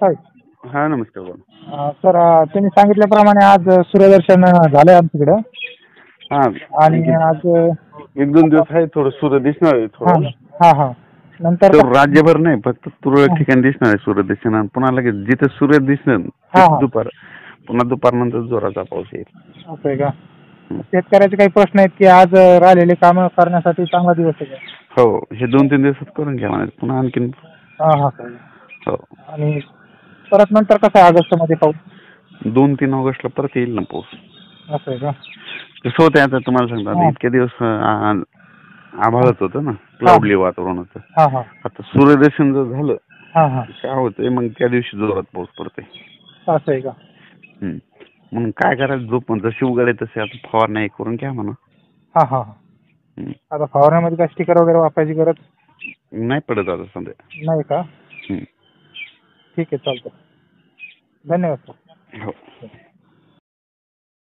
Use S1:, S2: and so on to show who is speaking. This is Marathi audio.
S1: साहेब
S2: हा नमस्कार बोला.
S1: सर तुम्ही सांगितल्याप्रमाणे आज सूर्यदर्शन झालंय आमच्याकडं
S2: हा
S1: आणि
S2: आणखी
S1: आज
S2: एक दोन दिवस आहे थोडं सूर्य दिसणार आहे
S1: हां
S2: थोडं.
S1: हां हां नंतर
S2: तर राज्यभर नाही फक्त तुरळक
S1: हां
S2: ठिकाणी दिसणार आहे सूर्यदर्शन आणि पुन्हा लगेच जिथे सूर्य दिसणार
S1: हां
S2: तिथे
S1: हां
S2: पुन्हा दुपारनंतर जोराचा पाऊस येईल.
S1: असं आहे का?
S2: हं.
S1: शेतकऱ्याचे काही प्रश्न आहेत की आज राहिलेले कामं करण्यासाठी चांगला दिवस आहे का?
S2: हो हे 2-3 दिवसात करून घ्या म्हणायचं पुन्हा आणखीन.
S1: हां हां सर.
S2: हो
S1: आणि परत नंतर कसं आहे ऑगस्टमध्ये पाऊस?
S2: 2-3 ऑगस्टला परत येईल ना पाऊस.
S1: असं आहे का?
S2: कसं होतं आता तुम्हाला सांगतो आता
S1: हां
S2: इतके दिवस
S1: हां
S2: आभाळच होतं ना
S1: हां
S2: क्लाउडली वातावरण होतं.
S1: हां हां
S2: आता सूर्यदर्शन जर झालं
S1: हां हां
S2: काय होतंय मग त्या दिवशी जोरात पाऊस पडतोय.
S1: असं आहे का?
S2: म्हणून काय करायचं झोपून जशी उघडे तसे आता फवारणी हे करून घ्या म्हणा.
S1: हां हां हां.
S2: हं.
S1: आता फवारण्यामध्ये काय स्टिकर वगैरे वापरायची गरज
S2: नाही पडत आता सध्या.
S1: नाही का?
S2: हं.
S1: ठीक आहे चालतं. धन्यवाद सर.
S2: हो.